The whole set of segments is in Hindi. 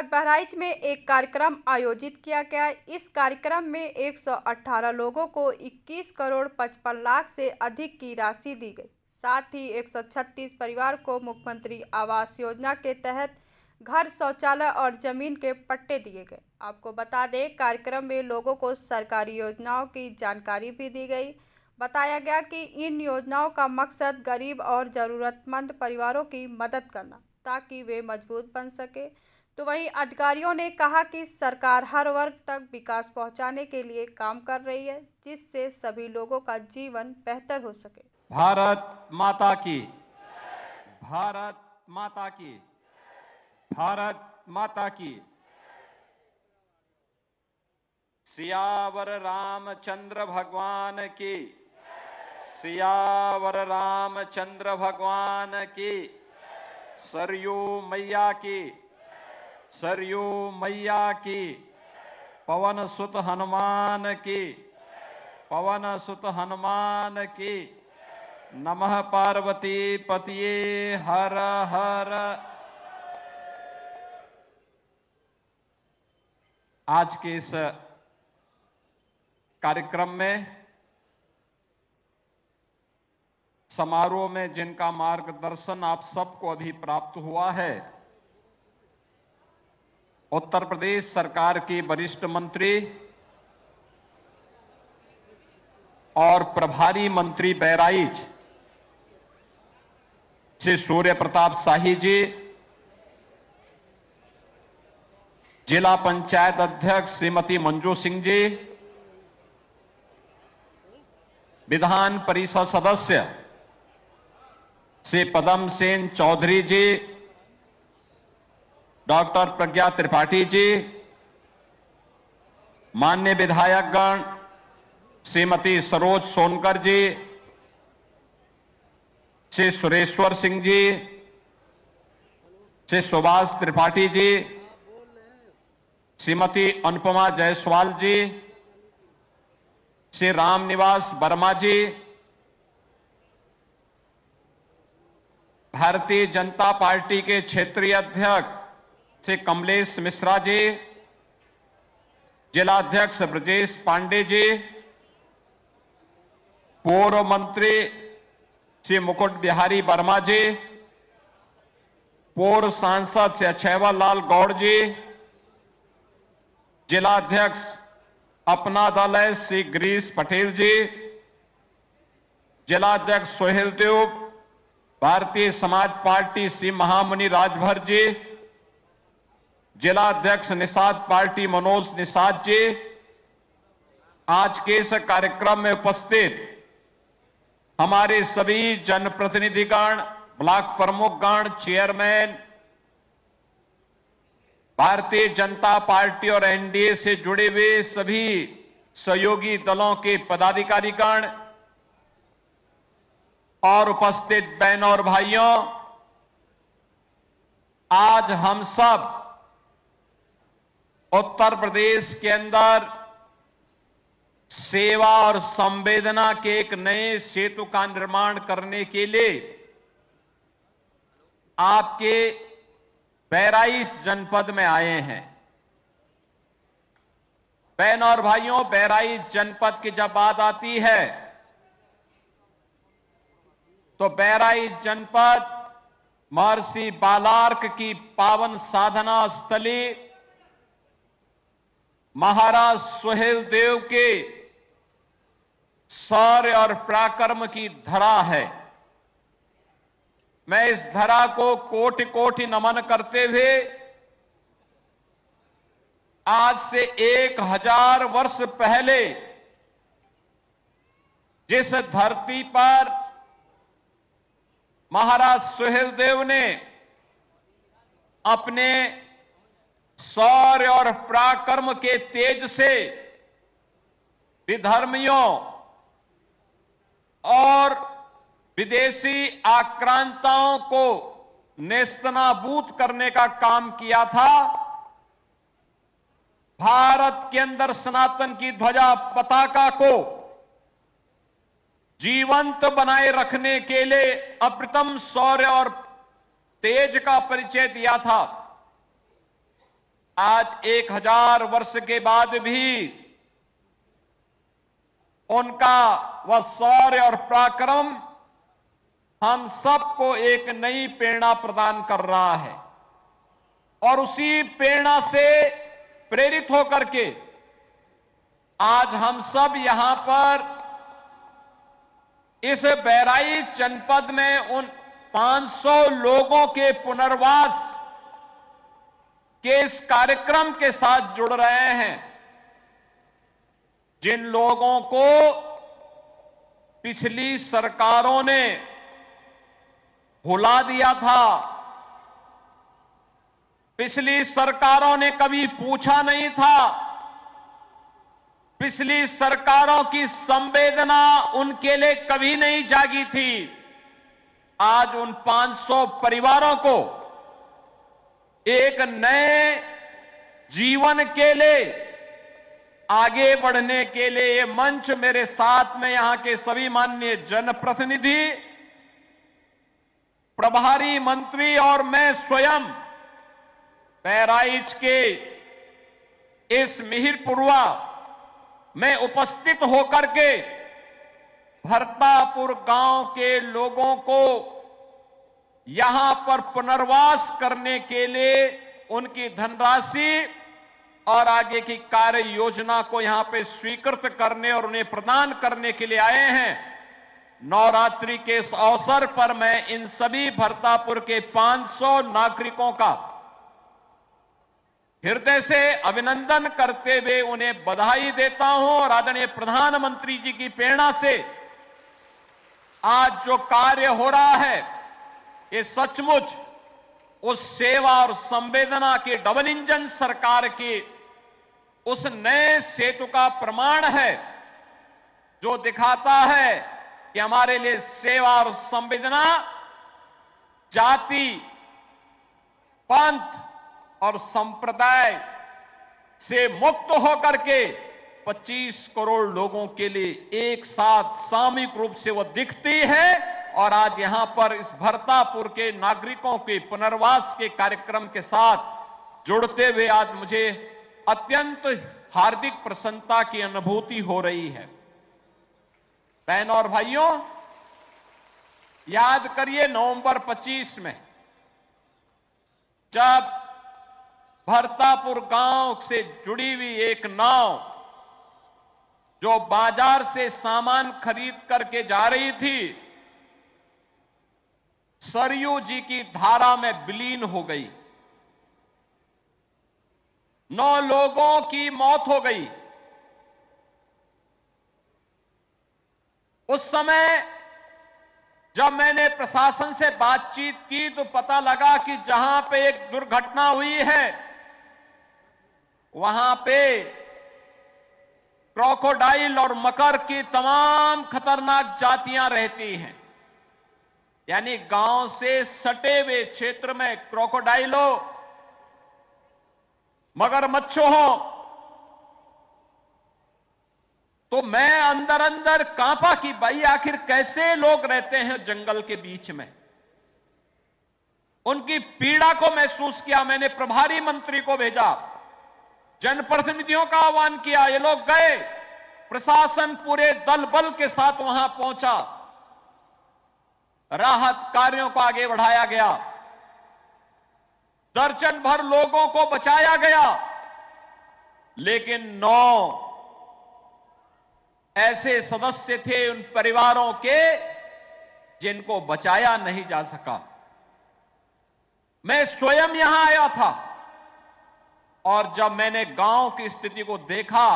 बहराइच में एक कार्यक्रम आयोजित किया गया। इस कार्यक्रम में 118 लोगों को 21 करोड़ 55 लाख से अधिक की राशि दी गई। साथ ही 136 परिवार को मुख्यमंत्री आवास योजना के तहत घर, शौचालय और जमीन के पट्टे दिए गए। आपको बता दें, कार्यक्रम में लोगों को सरकारी योजनाओं की जानकारी भी दी गई। बताया गया कि इन योजनाओं का मकसद गरीब और ज़रूरतमंद परिवारों की मदद करना, ताकि वे मजबूत बन सके। तो वहीं अधिकारियों ने कहा कि सरकार हर वर्ग तक विकास पहुंचाने के लिए काम कर रही है, जिससे सभी लोगों का जीवन बेहतर हो सके। भारत माता की, भारत माता की, भारत माता की। सियावर रामचंद्र भगवान की, सियावर रामचंद्र भगवान की। सरयू मैया की, सरयू मैया की। पवन सुत हनुमान की, पवन सुत हनुमान की। नमः पार्वती पतिये हर हर। आज के इस कार्यक्रम में, समारोह में जिनका मार्गदर्शन आप सबको अभी प्राप्त हुआ है, उत्तर प्रदेश सरकार की वरिष्ठ मंत्री और प्रभारी मंत्री बहराइच श्री सूर्य प्रताप शाही जी, जिला पंचायत अध्यक्ष श्रीमती मंजू सिंह जी, विधान परिषद सदस्य श्री पदम सेन चौधरी जी, डॉक्टर प्रज्ञा त्रिपाठी जी, माननीय विधायकगण श्रीमती सरोज सोनकर जी, श्री सुरेश्वर सिंह जी, श्री सुभाष त्रिपाठी जी, श्रीमती अनुपमा जायसवाल जी, श्री रामनिवास वर्मा जी, भारतीय जनता पार्टी के क्षेत्रीय अध्यक्ष श्री कमलेश मिश्रा जी, जिलाध्यक्ष ब्रजेश पांडे जी, पूर्व मंत्री श्री मुकुट बिहारी वर्मा जी, पूर्व सांसद श्री अक्षयवर लाल गौड़ जी, जिलाध्यक्ष अपना दल है श्री गिरीश पटेल जी, जिलाध्यक्ष सोहेल देव, भारतीय समाज पार्टी श्री महामुनि राजभर जी, जिलाध्यक्ष निषाद पार्टी मनोज निषाद जी, आज के इस कार्यक्रम में उपस्थित हमारे सभी जनप्रतिनिधिगण, block प्रमुखगण, chairman, Bharatiya Janata party और एनडीए से जुड़े हुए सभी सहयोगी दलों के पदाधिकारीगण और उपस्थित बहनों और भाइयों, आज हम सब उत्तर प्रदेश के अंदर सेवा और संवेदना के एक नए सेतु का निर्माण करने के लिए आपके बहराइच जनपद में आए हैं। बहनों और भाइयों, बहराइच जनपद की जब बात आती है तो बहराइच जनपद महर्षि बालार्क की पावन साधना स्थली, महाराज सुहेल देव के शौर्य और पराक्रम की धरा है। मैं इस धरा को कोटि कोटि नमन करते हुए आज से 1000 वर्ष पहले जिस धरती पर महाराज सुहेल देव ने अपने शौर्य और पराक्रम के तेज से विधर्मियों और विदेशी आक्रांताओं को नेस्तनाबूद करने का काम किया था, भारत के अंदर सनातन की ध्वजा पताका को जीवंत बनाए रखने के लिए अप्रतिम शौर्य और तेज का परिचय दिया था। आज 1000 वर्ष के बाद भी उनका वह शौर्य और पराक्रम हम सबको एक नई प्रेरणा प्रदान कर रहा है और उसी प्रेरणा से प्रेरित होकर के आज हम सब यहां पर इस बहराइच जनपद में उन 500 लोगों के पुनर्वास के इस कार्यक्रम के साथ जुड़ रहे हैं, जिन लोगों को पिछली सरकारों ने भुला दिया था, पिछली सरकारों ने कभी पूछा नहीं था, पिछली सरकारों की संवेदना उनके लिए कभी नहीं जागी थी। आज उन 500 परिवारों को एक नए जीवन के लिए आगे बढ़ने के लिए ये मंच मेरे साथ में यहां के सभी माननीय जनप्रतिनिधि, प्रभारी मंत्री और मैं स्वयं बहराइच के इस मिहिरपुरवा में उपस्थित होकर के भरतापुर गांव के लोगों को यहां पर पुनर्वास करने के लिए उनकी धनराशि और आगे की कार्य योजना को यहां पे स्वीकृत करने और उन्हें प्रदान करने के लिए आए हैं। नवरात्रि के इस अवसर पर मैं इन सभी भरतापुर के 500 नागरिकों का हृदय से अभिनंदन करते हुए उन्हें बधाई देता हूं और आदरणीय प्रधानमंत्री जी की प्रेरणा से आज जो कार्य हो रहा है ये सचमुच उस सेवा और संवेदना की डबल इंजन सरकार की उस नए सेतु का प्रमाण है, जो दिखाता है कि हमारे लिए सेवा और संवेदना जाति, पंथ और संप्रदाय से मुक्त होकर के 25 करोड़ लोगों के लिए एक साथ सामूहिक रूप से वह दिखती है। और आज यहां पर इस भरतापुर के नागरिकों के पुनर्वास के कार्यक्रम के साथ जुड़ते हुए आज मुझे अत्यंत हार्दिक प्रसन्नता की अनुभूति हो रही है। बहनों और भाइयों, याद करिए नवंबर 25 में जब भरतापुर गांव से जुड़ी हुई एक नाव जो बाजार से सामान खरीद करके जा रही थी, सरयू जी की धारा में विलीन हो गई। 9 लोगों की मौत हो गई। उस समय जब मैंने प्रशासन से बातचीत की तो पता लगा कि जहां पे एक दुर्घटना हुई है वहां पे क्रोकोडाइल और मकर की तमाम खतरनाक जातियां रहती हैं। यानी गांव से सटे हुए क्षेत्र में क्रोकोडाइल हो, मगरमच्छ हो, तो मैं अंदर अंदर कांपा कि भाई आखिर कैसे लोग रहते हैं जंगल के बीच में। उनकी पीड़ा को महसूस किया। मैंने प्रभारी मंत्री को भेजा, जनप्रतिनिधियों का आह्वान किया, ये लोग गए, प्रशासन पूरे दल बल के साथ वहां पहुंचा, राहत कार्यों को आगे बढ़ाया गया, दर्जन भर लोगों को बचाया गया, लेकिन 9 ऐसे सदस्य थे उन परिवारों के जिनको बचाया नहीं जा सका। मैं स्वयं यहां आया था और जब मैंने गांव की स्थिति को देखा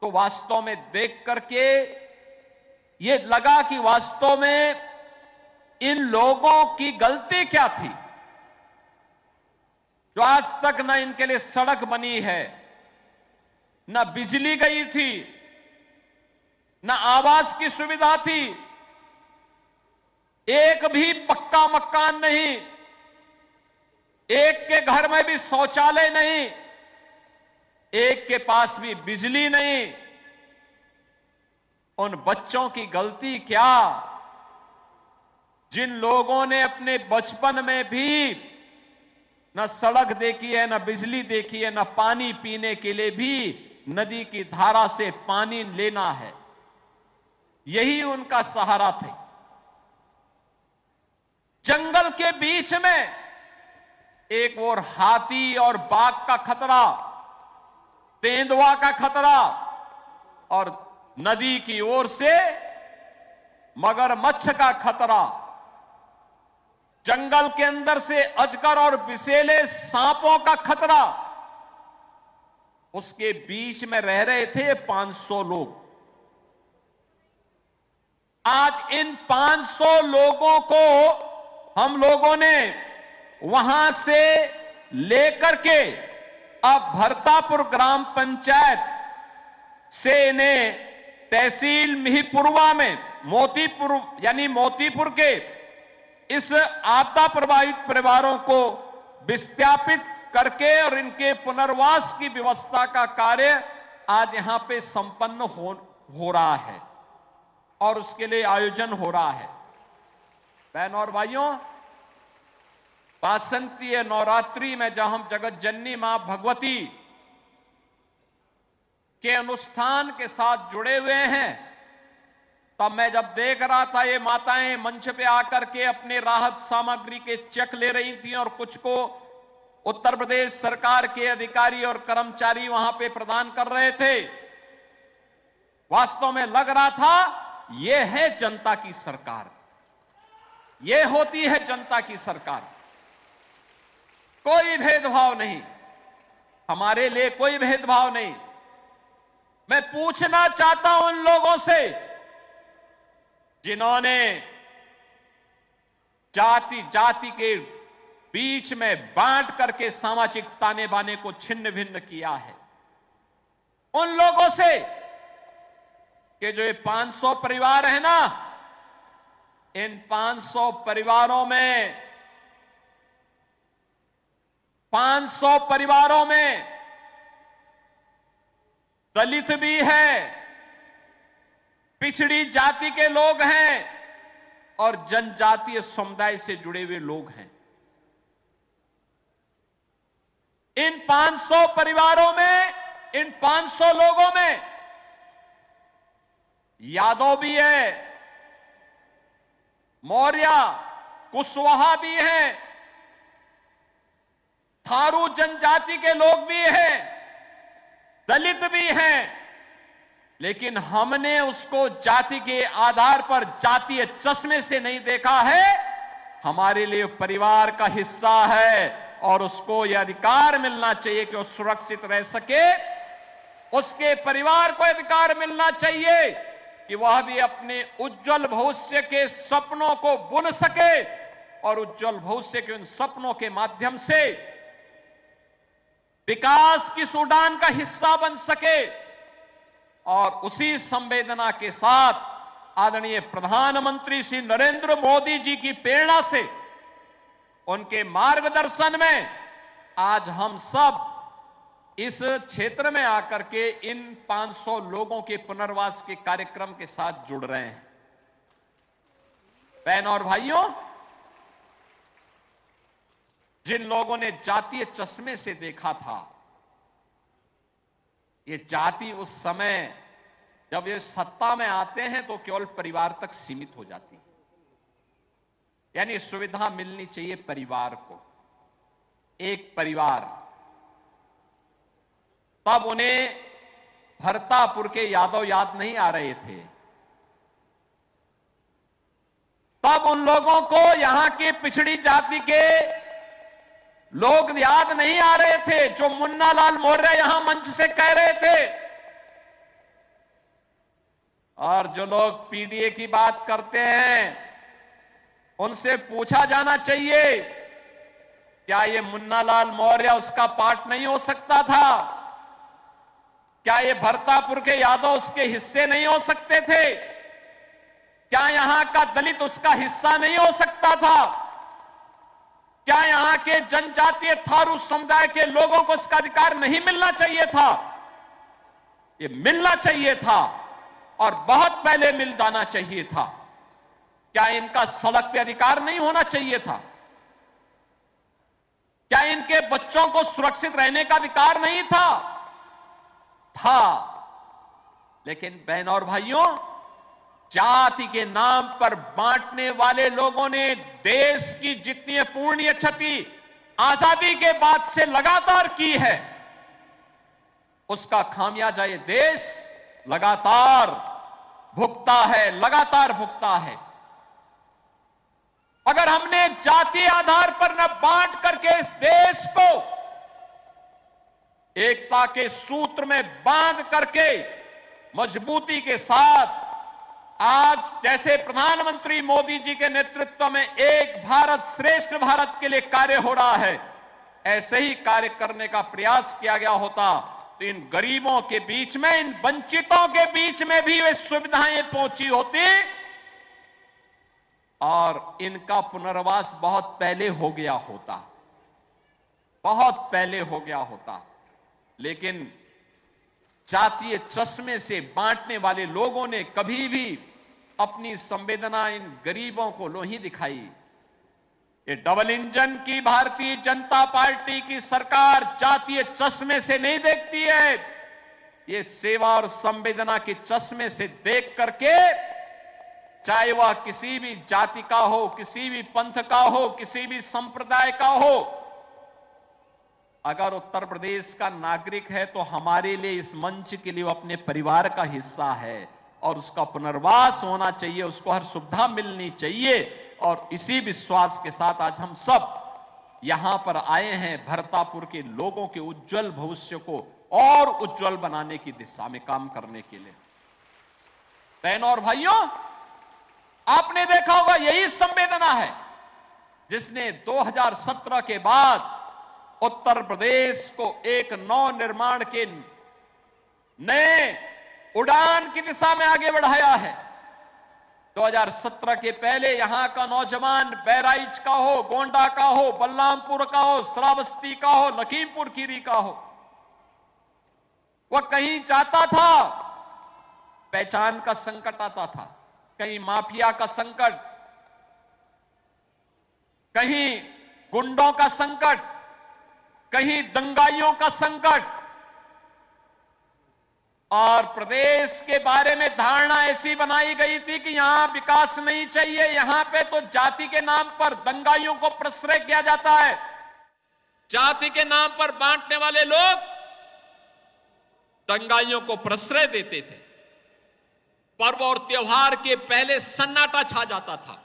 तो वास्तव में देख करके ये लगा कि वास्तव में इन लोगों की गलती क्या थी जो आज तक न इनके लिए सड़क बनी है, न बिजली गई थी, न आवास की सुविधा थी, एक भी पक्का मकान नहीं, एक के घर में भी शौचालय नहीं, एक के पास भी बिजली नहीं। उन बच्चों की गलती क्या जिन लोगों ने अपने बचपन में भी न सड़क देखी है, न बिजली देखी है, न पानी पीने के लिए भी नदी की धारा से पानी लेना है। यही उनका सहारा थे। जंगल के बीच में एक ओर हाथी और बाघ का खतरा, तेंदुआ का खतरा, और नदी की ओर से मगरमच्छ का खतरा। जंगल के अंदर से अजगर और विषैले सांपों का खतरा। उसके बीच में रह रहे थे 500 लोग। आज इन 500 लोगों को हम लोगों ने वहां से लेकर के अब भरतापुर ग्राम पंचायत से इन्हें तहसील मिहीपुरवा में मोतीपुर के इस आपदा प्रभावित परिवारों को विस्थापित करके और इनके पुनर्वास की व्यवस्था का कार्य आज यहां पे संपन्न हो रहा है और उसके लिए आयोजन हो रहा है। बहनों और भाइयों, वासंतीय नवरात्रि में जब हम जगत जननी मां भगवती के अनुष्ठान के साथ जुड़े हुए हैं, तब मैं जब देख रहा था ये माताएं मंच पे आकर के अपने राहत सामग्री के चेक ले रही थी और कुछ को उत्तर प्रदेश सरकार के अधिकारी और कर्मचारी वहां पे प्रदान कर रहे थे, वास्तव में लग रहा था ये है जनता की सरकार, ये होती है जनता की सरकार। कोई भेदभाव नहीं, हमारे लिए कोई भेदभाव नहीं। मैं पूछना चाहता हूं उन लोगों से जिन्होंने जाति के बीच में बांट करके सामाजिक ताने बाने को छिन्न भिन्न किया है, उन लोगों से कि जो ये 500 परिवार है ना, इन 500 परिवारों में 500 परिवारों में दलित भी है, पिछड़ी जाति के लोग हैं और जनजातीय समुदाय से जुड़े हुए लोग हैं। इन 500 परिवारों में, इन 500 लोगों में यादव भी है, मौर्य कुशवाहा भी हैं, थारू जनजाति के लोग भी हैं, दलित भी हैं, लेकिन हमने उसको जाति के आधार पर जातीय चश्मे से नहीं देखा है। हमारे लिए परिवार का हिस्सा है और उसको यह अधिकार मिलना चाहिए कि वो सुरक्षित रह सके। उसके परिवार को अधिकार मिलना चाहिए कि वह भी अपने उज्जवल भविष्य के सपनों को बुन सके और उज्जवल भविष्य के उन सपनों के माध्यम से विकास की उड़ान का हिस्सा बन सके। और उसी संवेदना के साथ आदरणीय प्रधानमंत्री श्री नरेंद्र मोदी जी की प्रेरणा से, उनके मार्गदर्शन में आज हम सब इस क्षेत्र में आकर के इन 500 लोगों के पुनर्वास के कार्यक्रम के साथ जुड़ रहे हैं। बहनों और भाइयों, जिन लोगों ने जातीय चश्मे से देखा था, ये जाति उस समय जब ये सत्ता में आते हैं तो केवल परिवार तक सीमित हो जाती है, यानी सुविधा मिलनी चाहिए परिवार को, एक परिवार। तब उन्हें भरतापुर के यादव याद नहीं आ रहे थे, तब उन लोगों को यहां के पिछड़ी जाति के लोग याद नहीं आ रहे थे जो मुन्ना लाल मौर्य यहां मंच से कह रहे थे। और जो लोग पीडीए की बात करते हैं उनसे पूछा जाना चाहिए, क्या ये मुन्ना लाल मौर्य उसका पार्ट नहीं हो सकता था? क्या ये भरतापुर के यादव उसके हिस्से नहीं हो सकते थे? क्या यहां का दलित उसका हिस्सा नहीं हो सकता था? क्या यहां के जनजातीय थारू समुदाय के लोगों को इसका अधिकार नहीं मिलना चाहिए था? ये मिलना चाहिए था और बहुत पहले मिल जाना चाहिए था। क्या इनका सड़क पे अधिकार नहीं होना चाहिए था? क्या इनके बच्चों को सुरक्षित रहने का अधिकार नहीं था? था। लेकिन बहनों और भाइयों, जाति के नाम पर बांटने वाले लोगों ने देश की जितनी अपूर्णीय क्षति आजादी के बाद से लगातार की है, उसका खामियाजा ये देश लगातार भुगता है, लगातार भुगता है। अगर हमने जातीय आधार पर न बांट करके इस देश को एकता के सूत्र में बांध करके मजबूती के साथ आज जैसे प्रधानमंत्री मोदी जी के नेतृत्व में एक भारत श्रेष्ठ भारत के लिए कार्य हो रहा है, ऐसे ही कार्य करने का प्रयास किया गया होता तो इन गरीबों के बीच में, इन वंचितों के बीच में भी वे सुविधाएं पहुंची होती और इनका पुनर्वास बहुत पहले हो गया होता, बहुत पहले हो गया होता। लेकिन जातीय चश्मे से बांटने वाले लोगों ने कभी भी अपनी संवेदना इन गरीबों को नहीं दिखाई। ये डबल इंजन की भारतीय जनता पार्टी की सरकार जातीय चश्मे से नहीं देखती है, ये सेवा और संवेदना के चश्मे से देख करके, चाहे वह किसी भी जाति का हो, किसी भी पंथ का हो, किसी भी संप्रदाय का हो, अगर उत्तर प्रदेश का नागरिक है तो हमारे लिए, इस मंच के लिए वो अपने परिवार का हिस्सा है और उसका पुनर्वास होना चाहिए, उसको हर सुविधा मिलनी चाहिए। और इसी विश्वास के साथ आज हम सब यहां पर आए हैं भरतापुर के लोगों के उज्जवल भविष्य को और उज्जवल बनाने की दिशा में काम करने के लिए। बहनों और भाइयों, आपने देखा होगा यही संवेदना है जिसने 2017 के बाद उत्तर प्रदेश को एक नव निर्माण के नए उड़ान की दिशा में आगे बढ़ाया है। 2017 के पहले यहां का नौजवान बहराइच का हो, गोंडा का हो, बलरामपुर का हो, श्रावस्ती का हो, लखीमपुर खीरी का हो, वह कहीं जाता था, पहचान का संकट आता था, कहीं माफिया का संकट, कहीं गुंडों का संकट, कहीं दंगाइयों का संकट, और प्रदेश के बारे में धारणा ऐसी बनाई गई थी कि यहां विकास नहीं चाहिए, यहां पे तो जाति के नाम पर दंगाइयों को प्रश्रय किया जाता है। जाति के नाम पर बांटने वाले लोग दंगाइयों को प्रश्रय देते थे। पर्व और त्योहार के पहले सन्नाटा छा जाता था।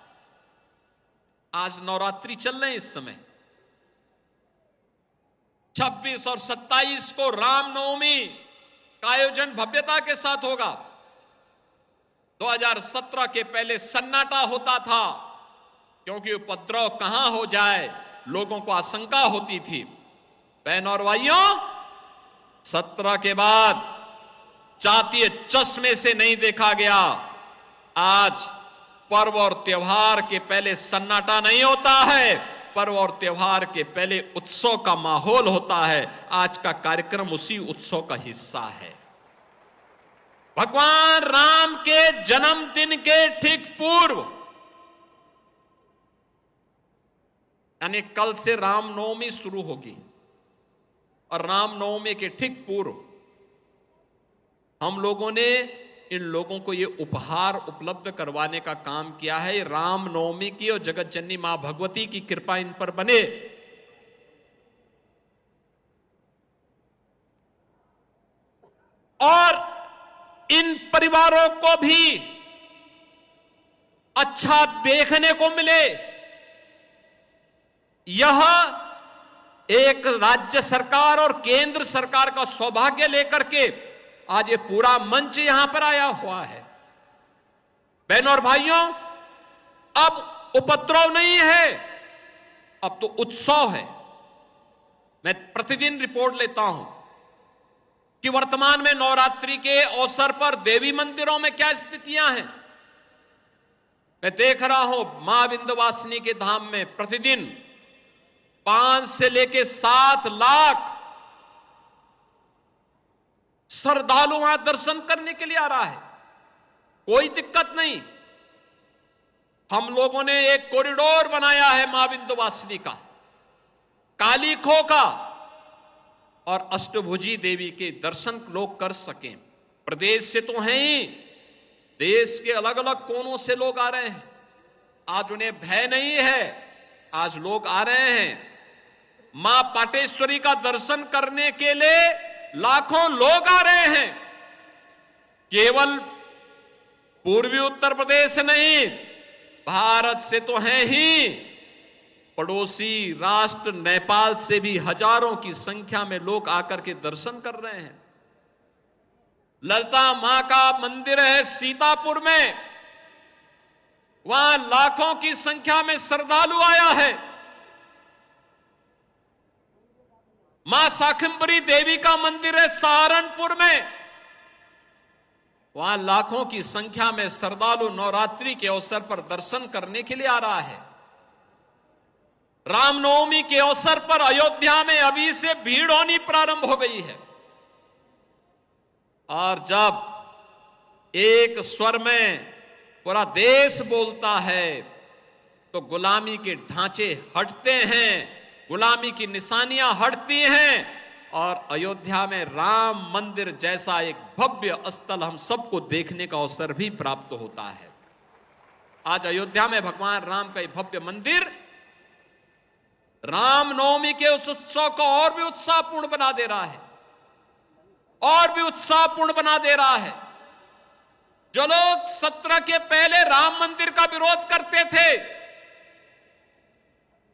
आज नवरात्रि चल रहे हैं, इस समय 26 और 27 को रामनवमी का आयोजन भव्यता के साथ होगा। 2017 के पहले सन्नाटा होता था क्योंकि उपद्रव कहां हो जाए, लोगों को आशंका होती थी। बहनों और भाइयों, 17 के बाद जातीय चश्मे से नहीं देखा गया। आज पर्व और त्योहार के पहले सन्नाटा नहीं होता है, पर्व और त्योहार के पहले उत्सव का माहौल होता है। आज का कार्यक्रम उसी उत्सव का हिस्सा है। भगवान राम के जन्मदिन के ठीक पूर्व, यानी कल से रामनवमी शुरू होगी, और रामनवमी के ठीक पूर्व हम लोगों ने इन लोगों को ये उपहार उपलब्ध करवाने का काम किया है। रामनवमी की और जगत जननी मां भगवती की कृपा इन पर बने। और इन परिवारों को भी अच्छा देखने को मिले, यह एक राज्य सरकार और केंद्र सरकार का सौभाग्य लेकर के आज ये पूरा मंच यहां पर आया हुआ है। बहनों और भाइयों, अब उपद्रव नहीं है, अब तो उत्सव है। मैं प्रतिदिन रिपोर्ट लेता हूं कि वर्तमान में नवरात्रि के अवसर पर देवी मंदिरों में क्या स्थितियां हैं। मैं देख रहा हूं मां विंध्यवासिनी के धाम में प्रतिदिन 5 से लेकर 7 लाख श्रद्धालु वहां दर्शन करने के लिए आ रहा है। कोई दिक्कत नहीं। हम लोगों ने एक कॉरिडोर बनाया है मां विंध्यवासिनी का। काली खो का और अष्टभुजी देवी के दर्शन लोग कर सकें। प्रदेश से तो हैं ही, देश के अलग अलग कोनों से लोग आ रहे हैं। आज उन्हें भय नहीं है, आज लोग आ रहे हैं। मां पाटेश्वरी का दर्शन करने के लिए लाखों लोग आ रहे हैं। केवल पूर्वी उत्तर प्रदेश नहीं, भारत से तो हैं ही, पड़ोसी राष्ट्र नेपाल से भी हजारों की संख्या में लोग आकर के दर्शन कर रहे हैं। ललिता मां का मंदिर है सीतापुर में, वहां लाखों की संख्या में श्रद्धालु आया है। मां शाकंभरी देवी का मंदिर है सहारनपुर में, वहां लाखों की संख्या में श्रद्धालु नवरात्रि के अवसर पर दर्शन करने के लिए आ रहा है। रामनवमी के अवसर पर अयोध्या में अभी से भीड़ होनी प्रारंभ हो गई है। और जब एक स्वर में पूरा देश बोलता है तो गुलामी के ढांचे हटते हैं, गुलामी की निशानियां हटती हैं और अयोध्या में राम मंदिर जैसा एक भव्य स्थल हम सबको देखने का अवसर भी प्राप्त होता है। आज अयोध्या में भगवान राम का एक भव्य मंदिर रामनवमी के उस उत्सव को और भी उत्साहपूर्ण बना दे रहा है, और भी उत्साहपूर्ण बना दे रहा है। जो लोग 17 के पहले राम मंदिर का विरोध करते थे,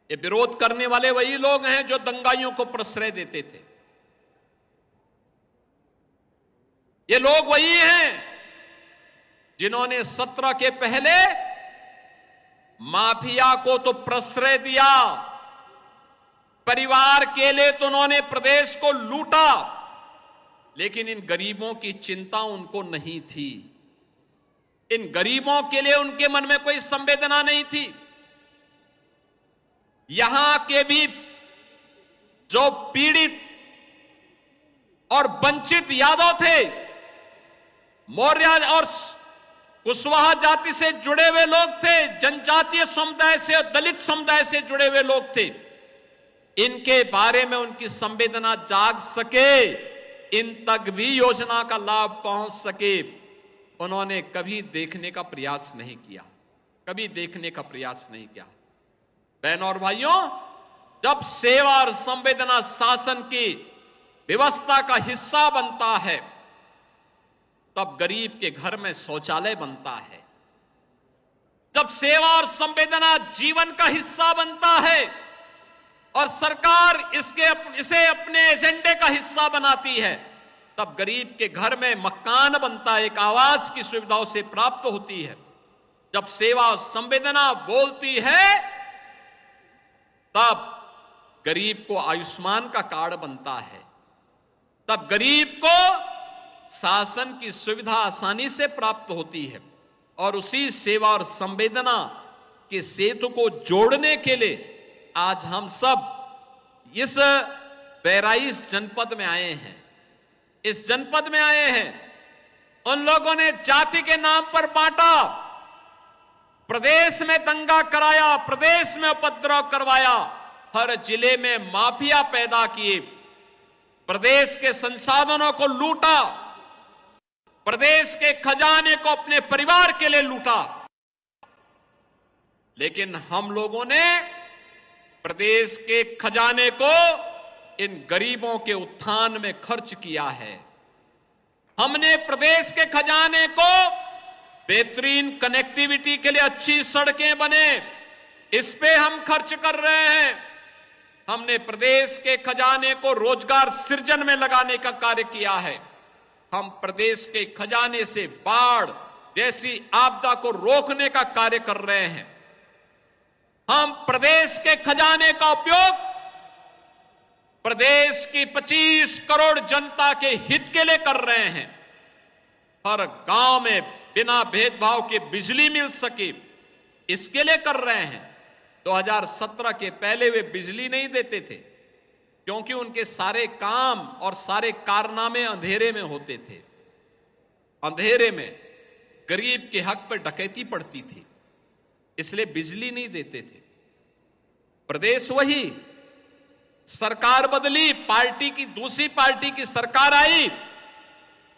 ये विरोध करने वाले वही लोग हैं जो दंगाइयों को प्रश्रय देते थे। ये लोग वही हैं जिन्होंने 17 के पहले माफिया को तो प्रश्रय दिया, परिवार के लिए तो उन्होंने प्रदेश को लूटा, लेकिन इन गरीबों की चिंता उनको नहीं थी। इन गरीबों के लिए उनके मन में कोई संवेदना नहीं थी। यहां के भी जो पीड़ित और वंचित यादव थे, मौर्य और कुशवाहा जाति से जुड़े हुए लोग थे, जनजातीय समुदाय से, दलित समुदाय से जुड़े हुए लोग थे, इनके बारे में उनकी संवेदना जाग सके, इन तक भी योजना का लाभ पहुंच सके, उन्होंने कभी देखने का प्रयास नहीं किया, कभी देखने का प्रयास नहीं किया। बहनों और भाइयों, जब सेवा और संवेदना शासन की व्यवस्था का हिस्सा बनता है, तब गरीब के घर में शौचालय बनता है। जब सेवा और संवेदना जीवन का हिस्सा बनता है और सरकार इसे अपने एजेंडे का हिस्सा बनाती है, तब गरीब के घर में मकान बनता है, एक आवास की सुविधा उसे प्राप्त होती है। जब सेवा और संवेदना बोलती है, तब गरीब को आयुष्मान का कार्ड बनता है, तब गरीब को शासन की सुविधा आसानी से प्राप्त होती है। और उसी सेवा और संवेदना के सेतु को जोड़ने के लिए आज हम सब इस बहराइच जनपद में आए हैं। इस जनपद में आए हैं, उन लोगों ने जाति के नाम पर बांटा, प्रदेश में दंगा कराया, प्रदेश में उपद्रव करवाया, हर जिले में माफिया पैदा किए, प्रदेश के संसाधनों को लूटा, प्रदेश के खजाने को अपने परिवार के लिए लूटा। लेकिन हम लोगों ने प्रदेश के खजाने को इन गरीबों के उत्थान में खर्च किया है। हमने प्रदेश के खजाने को बेहतरीन कनेक्टिविटी के लिए अच्छी सड़कें बने, इस पे हम खर्च कर रहे हैं। हमने प्रदेश के खजाने को रोजगार सृजन में लगाने का कार्य किया है। हम प्रदेश के खजाने से बाढ़ जैसी आपदा को रोकने का कार्य कर रहे हैं। हम प्रदेश के खजाने का उपयोग प्रदेश की 25 करोड़ जनता के हित के लिए कर रहे हैं। हर गांव में बिना भेदभाव के बिजली मिल सके, इसके लिए कर रहे हैं। 2017 के पहले वे बिजली नहीं देते थे, क्योंकि उनके सारे काम और सारे कारनामे अंधेरे में होते थे। अंधेरे में गरीब के हक पर डकैती पड़ती थी, इसलिए बिजली नहीं देते थे। प्रदेश वही सरकार बदली, पार्टी की दूसरी पार्टी की सरकार आई,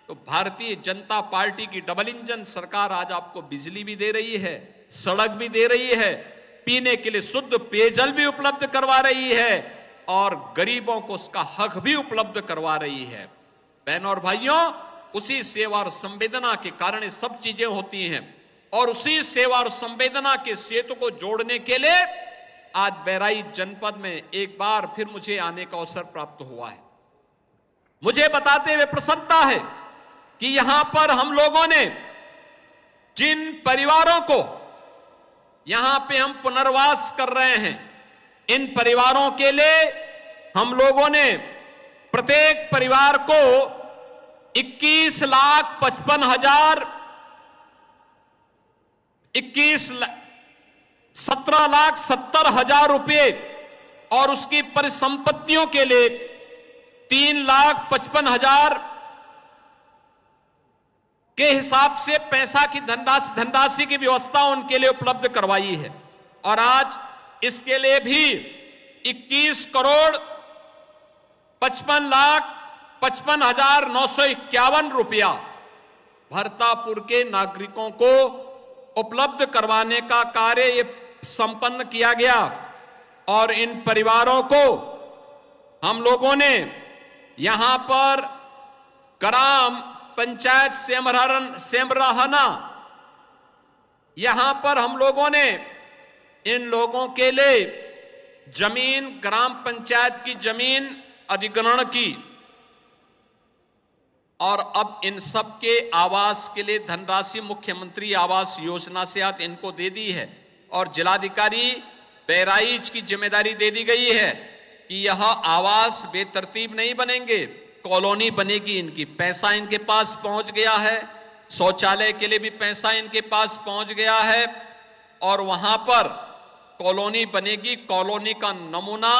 तो भारतीय जनता पार्टी की डबल इंजन सरकार आज आपको बिजली भी दे रही है, सड़क भी दे रही है, पीने के लिए शुद्ध पेयजल भी उपलब्ध करवा रही है और गरीबों को उसका हक भी उपलब्ध करवा रही है। बहनों और भाइयों, उसी सेवा और संवेदना के कारण ये सब चीजें होती हैं और उसी सेवा और संवेदना के सेतु को जोड़ने के लिए आज बहराइच जनपद में एक बार फिर मुझे आने का अवसर प्राप्त हुआ है। मुझे बताते हुए प्रसन्नता है कि यहां पर हम लोगों ने जिन परिवारों को यहां पे हम पुनर्वास कर रहे हैं, इन परिवारों के लिए हम लोगों ने प्रत्येक परिवार को 17,70,000 रुपए और उसकी परिसंपत्तियों के लिए 3,55,000 के हिसाब से पैसा की धनराशि की व्यवस्था उनके लिए उपलब्ध करवाई है। और आज इसके लिए भी 21,55,951 रुपया भरतापुर के नागरिकों को उपलब्ध करवाने का कार्य ये संपन्न किया गया। और इन परिवारों को हम लोगों ने यहां पर ग्राम पंचायत सेमरहना, यहां पर हम लोगों ने इन लोगों के लिए जमीन, ग्राम पंचायत की जमीन अधिग्रहण की और अब इन सब के आवास के लिए धनराशि मुख्यमंत्री आवास योजना से आज इनको दे दी है। और जिलाधिकारी बहराइच की जिम्मेदारी दे दी गई है कि यह आवास बेतरतीब नहीं बनेंगे, कॉलोनी बनेगी इनकी। पैसा इनके पास पहुंच गया है, शौचालय के लिए भी पैसा इनके पास पहुंच गया है और वहां पर कॉलोनी बनेगी। कॉलोनी का नमूना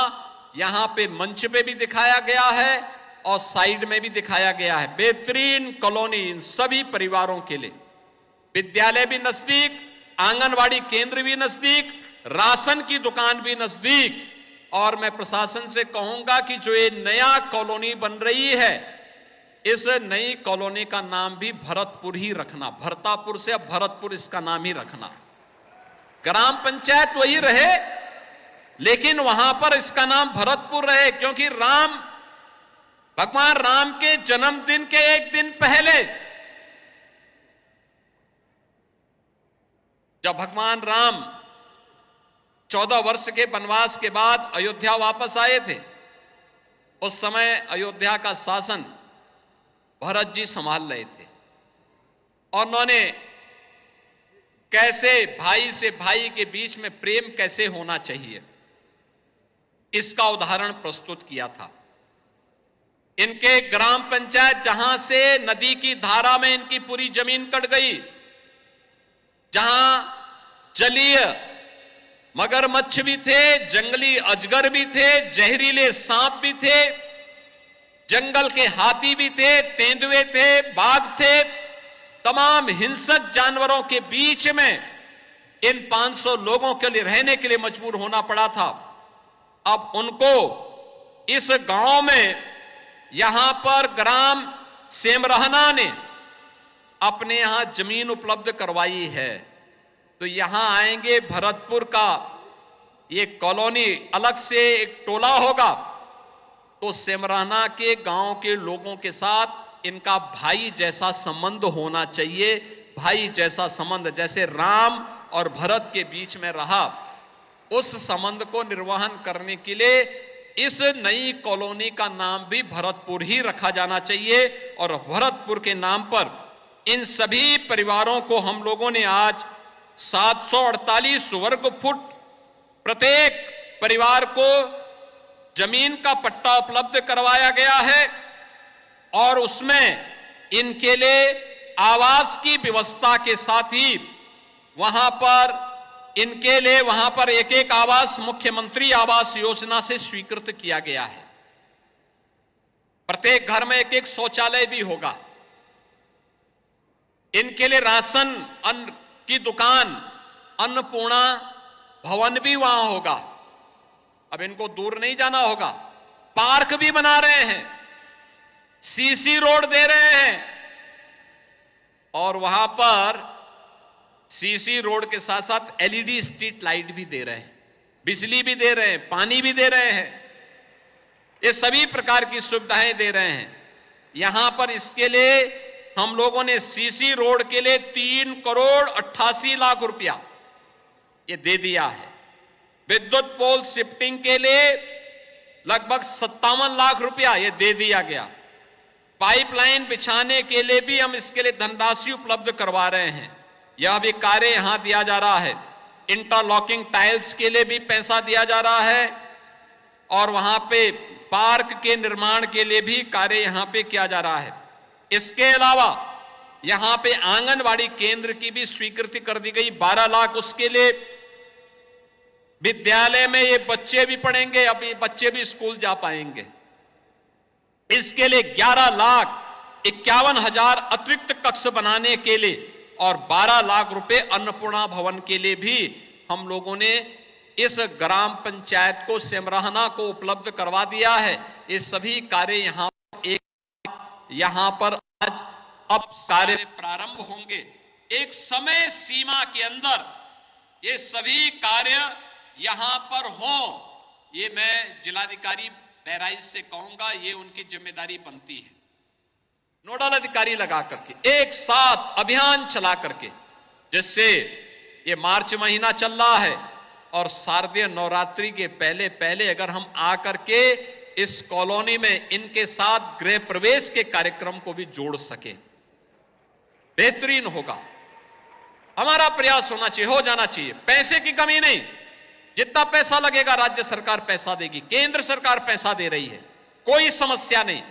यहां पे मंच पे भी दिखाया गया है और साइड में भी दिखाया गया है। बेहतरीन कॉलोनी इन सभी परिवारों के लिए। विद्यालय भी नजदीक, आंगनवाड़ी केंद्र भी नजदीक, राशन की दुकान भी नजदीक। और मैं प्रशासन से कहूंगा कि जो ये नया कॉलोनी बन रही है, इस नई कॉलोनी का नाम भी भरतपुर ही रखना। भरतापुर से अब भरतपुर इसका नाम ही रखना। ग्राम पंचायत वही रहे लेकिन वहां पर इसका नाम भरतपुर रहे, क्योंकि भगवान राम के जन्मदिन के एक दिन पहले जब भगवान राम 14 वर्ष के वनवास के बाद अयोध्या वापस आए थे, उस समय अयोध्या का शासन भरत जी संभाल रहे थे और उन्होंने कैसे भाई से भाई के बीच में प्रेम कैसे होना चाहिए, इसका उदाहरण प्रस्तुत किया था। इनके ग्राम पंचायत जहां से नदी की धारा में इनकी पूरी जमीन कट गई, जहां जलीय मगरमच्छ भी थे, जंगली अजगर भी थे, जहरीले सांप भी थे, जंगल के हाथी भी थे, तेंदुए थे, बाघ थे, तमाम हिंसक जानवरों के बीच में इन 500 लोगों के लिए रहने के लिए मजबूर होना पड़ा था। अब उनको इस गांव में यहां पर ग्राम सेमरहना ने अपने यहां जमीन उपलब्ध करवाई है। तो यहां आएंगे, भरतपुर का ये कॉलोनी अलग से एक टोला होगा, तो सेमरहना के गांव के लोगों के साथ इनका भाई जैसा संबंध होना चाहिए। भाई जैसा संबंध जैसे राम और भरत के बीच में रहा, उस संबंध को निर्वहन करने के लिए इस नई कॉलोनी का नाम भी भरतपुर ही रखा जाना चाहिए। और भरतपुर के नाम पर इन सभी परिवारों को हम लोगों ने आज 748 वर्ग फुट प्रत्येक परिवार को जमीन का पट्टा उपलब्ध करवाया गया है और उसमें इनके लिए आवास की व्यवस्था के साथ ही वहां पर इनके लिए वहां पर एक एक आवास मुख्यमंत्री आवास योजना से स्वीकृत किया गया है। प्रत्येक घर में एक एक शौचालय भी होगा। इनके लिए राशन अन्न की दुकान, अन्नपूर्णा भवन भी वहां होगा। अब इनको दूर नहीं जाना होगा, पार्क भी बना रहे हैं, सीसी रोड दे रहे हैं, और वहां पर सीसी रोड के साथ साथ एलईडी स्ट्रीट लाइट भी दे रहे हैं, बिजली भी दे रहे हैं, पानी भी दे रहे हैं। ये सभी प्रकार की सुविधाएं दे रहे हैं। यहां पर इसके लिए हम लोगों ने सीसी रोड के लिए 3,88,00,000 रुपया ये दे दिया है। विद्युत पोल शिफ्टिंग के लिए लगभग 57 लाख रुपया ये दे दिया गया। पाइपलाइन बिछाने के लिए भी हम इसके लिए धनराशि उपलब्ध करवा रहे हैं, यह भी कार्य यहां दिया जा रहा है। इंटरलॉकिंग टाइल्स के लिए भी पैसा दिया जा रहा है, और वहां पे पार्क के निर्माण के लिए भी कार्य यहां पे किया जा रहा है। इसके अलावा यहां पे आंगनवाड़ी केंद्र की भी स्वीकृति कर दी गई, 12 लाख उसके लिए। विद्यालय में ये बच्चे भी पढ़ेंगे, अब ये बच्चे भी स्कूल जा पाएंगे। इसके लिए 11,51,000 अतिरिक्त कक्ष बनाने के लिए और 12 लाख रुपए अन्नपूर्णा भवन के लिए भी हम लोगों ने इस ग्राम पंचायत को, सिमराहना को उपलब्ध करवा दिया है। ये सभी कार्य यहां पर आज अब कार्य प्रारंभ होंगे। एक समय सीमा के अंदर ये सभी कार्य यहां पर हों, ये मैं जिलाधिकारी बहराइच से कहूंगा, ये उनकी जिम्मेदारी बनती है। नोडल अधिकारी लगा करके एक साथ अभियान चला करके, जिससे ये मार्च महीना चल रहा है और शारदीय नवरात्रि के पहले पहले अगर हम आकर के इस कॉलोनी में इनके साथ गृह प्रवेश के कार्यक्रम को भी जोड़ सके, बेहतरीन होगा। हमारा प्रयास होना चाहिए, हो जाना चाहिए। पैसे की कमी नहीं, जितना पैसा लगेगा राज्य सरकार पैसा देगी, केंद्र सरकार पैसा दे रही है, कोई समस्या नहीं।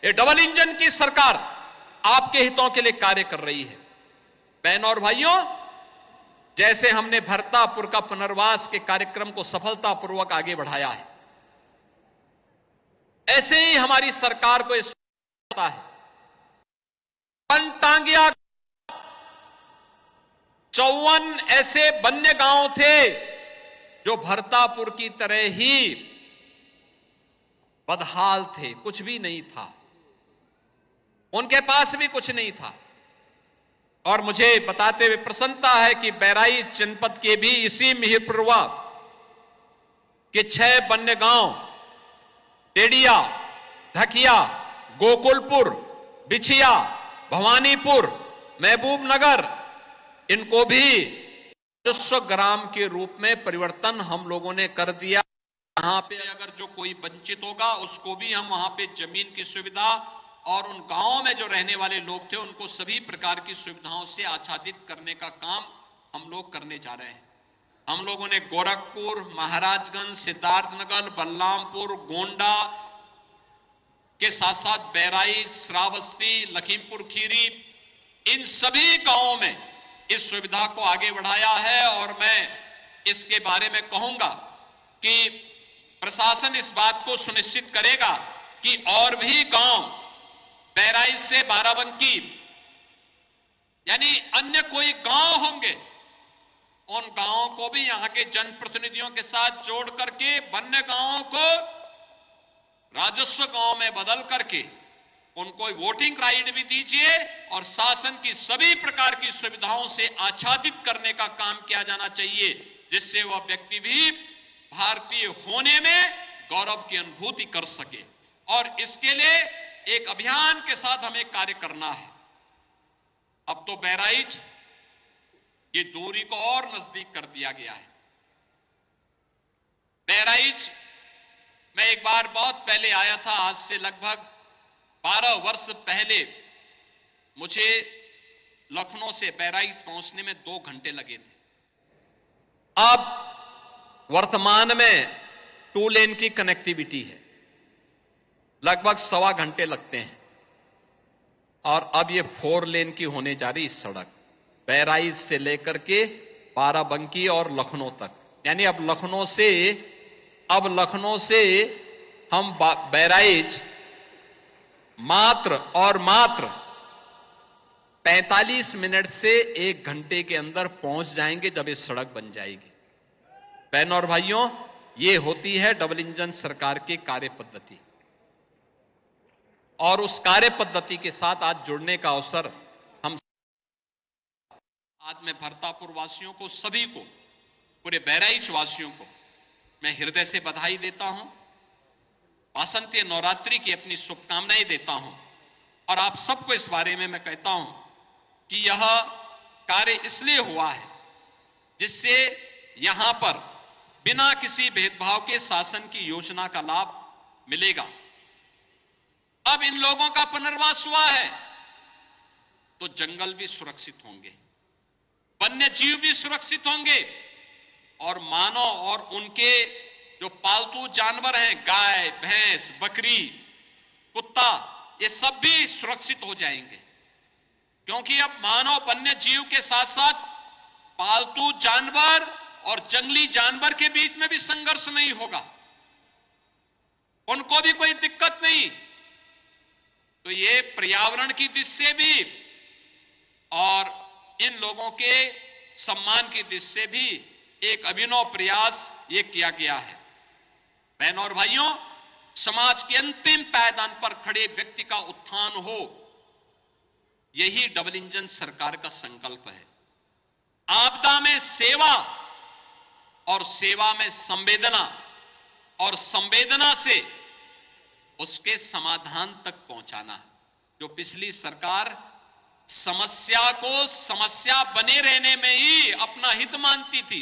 ये डबल इंजन की सरकार आपके हितों के लिए कार्य कर रही है। बहनों और भाइयों, जैसे हमने भरतापुर का पुनर्वास के कार्यक्रम को सफलतापूर्वक आगे बढ़ाया है, ऐसे ही हमारी सरकार को इस पता है। बनटांगिया 54 ऐसे वन्य गांव थे जो भरतापुर की तरह ही बदहाल थे, कुछ भी नहीं था, उनके पास भी कुछ नहीं था। और मुझे बताते हुए प्रसन्नता है कि बहराइच जनपद के भी इसी मिहिरपुरवा के 6 वन्य गांव, टेडिया, ढकिया, गोकुलपुर, बिछिया, भवानीपुर, महबूब नगर, इनको भी राजस्व ग्राम के रूप में परिवर्तन हम लोगों ने कर दिया। यहां पे अगर जो कोई वंचित होगा उसको भी हम वहां पे जमीन की सुविधा, और उन गांवों में जो रहने वाले लोग थे उनको सभी प्रकार की सुविधाओं से आच्छादित करने का काम हम लोग करने जा रहे हैं। हम लोगों ने गोरखपुर, महाराजगंज, सिद्धार्थनगर, बलरामपुर, गोंडा के साथ साथ बहराइच, श्रावस्ती, लखीमपुर खीरी, इन सभी गांवों में इस सुविधा को आगे बढ़ाया है। और मैं इसके बारे में कहूंगा कि प्रशासन इस बात को सुनिश्चित करेगा कि और भी गांव बहराइच से बाराबंकी यानी अन्य कोई गांव होंगे, उन गांवों को भी यहां के जनप्रतिनिधियों के साथ जोड़ करके वन्य गांवों को राजस्व गांव में बदल करके उनको वोटिंग राइट भी दीजिए और शासन की सभी प्रकार की सुविधाओं से आच्छादित करने का काम किया जाना चाहिए, जिससे वह व्यक्ति भी भारतीय होने में गौरव की अनुभूति कर सके। और इसके लिए एक अभियान के साथ हमें कार्य करना है। अब तो बहराइच की दूरी को और नजदीक कर दिया गया है। बहराइच मैं एक बार बहुत पहले आया था, आज से लगभग 12 वर्ष पहले मुझे लखनऊ से बहराइच पहुंचने में 2 घंटे लगे थे। अब वर्तमान में 2 लेन की कनेक्टिविटी है, लगभग 1.25 घंटे लगते हैं। और अब ये 4 लेन की होने जा रही इस सड़क, बहराइच से लेकर के बाराबंकी और लखनऊ तक। यानी अब लखनऊ से हम बहराइच मात्र 45 मिनट से 1 घंटे के अंदर पहुंच जाएंगे जब ये सड़क बन जाएगी। बहनों और भाइयों, ये होती है डबल इंजन सरकार की कार्य पद्धति। और उस कार्य पद्धति के साथ आज जुड़ने का अवसर हम आज मैं भरतापुर वासियों को, सभी को, पूरे बहराइच वासियों को मैं हृदय से बधाई देता हूं, वासंती नवरात्रि की अपनी शुभकामनाएं देता हूं और आप सबको इस बारे में मैं कहता हूं कि यह कार्य इसलिए हुआ है जिससे यहां पर बिना किसी भेदभाव के शासन की योजना का लाभ मिलेगा। अब इन लोगों का पुनर्वास हुआ है तो जंगल भी सुरक्षित होंगे, वन्य जीव भी सुरक्षित होंगे और मानव और उनके जो पालतू जानवर हैं, गाय, भैंस, बकरी, कुत्ता, ये सब भी सुरक्षित हो जाएंगे, क्योंकि अब मानव वन्य जीव के साथ साथ पालतू जानवर और जंगली जानवर के बीच में भी संघर्ष नहीं होगा, उनको भी कोई दिक्कत नहीं। तो ये पर्यावरण की दृष्टि से भी और इन लोगों के सम्मान की दृष्टि से भी एक अभिनव प्रयास ये किया गया है। बहनों और भाइयों, समाज के अंतिम पायदान पर खड़े व्यक्ति का उत्थान हो, यही डबल इंजन सरकार का संकल्प है। आपदा में सेवा और सेवा में संवेदना और संवेदना से उसके समाधान तक पहुंचाना। जो पिछली सरकार समस्या को समस्या बने रहने में ही अपना हित मानती थी,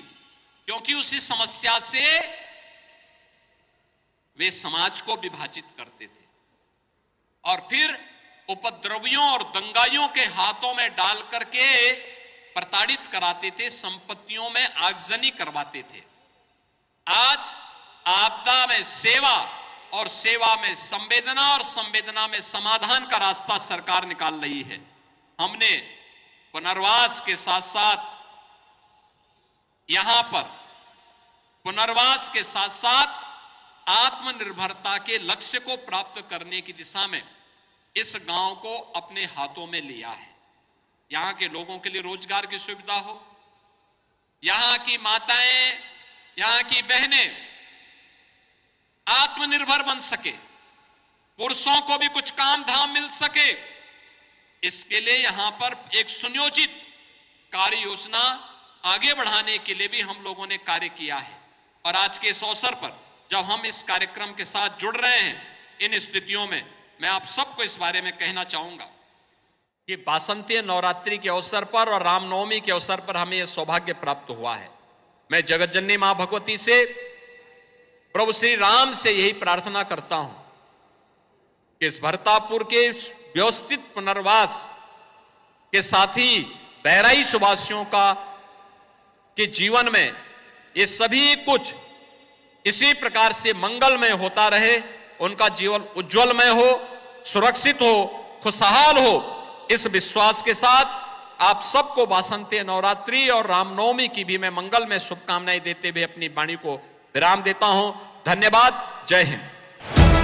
क्योंकि उसी समस्या से वे समाज को विभाजित करते थे और फिर उपद्रवियों और दंगाइयों के हाथों में डाल करके प्रताड़ित कराते थे, संपत्तियों में आगजनी करवाते थे। आज आपदा में सेवा और सेवा में संवेदना और संवेदना में समाधान का रास्ता सरकार निकाल रही है। हमने पुनर्वास के साथ साथ यहां पर पुनर्वास के साथ साथ आत्मनिर्भरता के लक्ष्य को प्राप्त करने की दिशा में इस गांव को अपने हाथों में लिया है। यहां के लोगों के लिए रोजगार की सुविधा हो, यहां की माताएं, यहां की बहनें आत्मनिर्भर बन सके, पुरुषों को भी कुछ काम धाम मिल सके, इसके लिए यहां पर एक सुनियोजित कार्य योजना आगे बढ़ाने के लिए भी हम लोगों ने कार्य किया है। और आज के इस अवसर पर जब हम इस कार्यक्रम के साथ जुड़ रहे हैं, इन स्थितियों में मैं आप सबको इस बारे में कहना चाहूंगा कि वासंती नवरात्रि के अवसर पर और रामनवमी के अवसर पर हमें यह सौभाग्य प्राप्त हुआ है। मैं जगतजननी मां भगवती से, प्रभु श्री राम से यही प्रार्थना करता हूं कि इस भरतापुर के व्यवस्थित पुनर्वास के साथ ही बहराइच वासियों का के जीवन में ये सभी कुछ इसी प्रकार से मंगलमय होता रहे, उनका जीवन उज्जवलमय हो, सुरक्षित हो, खुशहाल हो। इस विश्वास के साथ आप सबको वासंती नवरात्रि और रामनवमी की भी मैं मंगल में शुभकामनाएं देते हुए अपनी वाणी को विराम देता हूं। धन्यवाद। जय हिंद।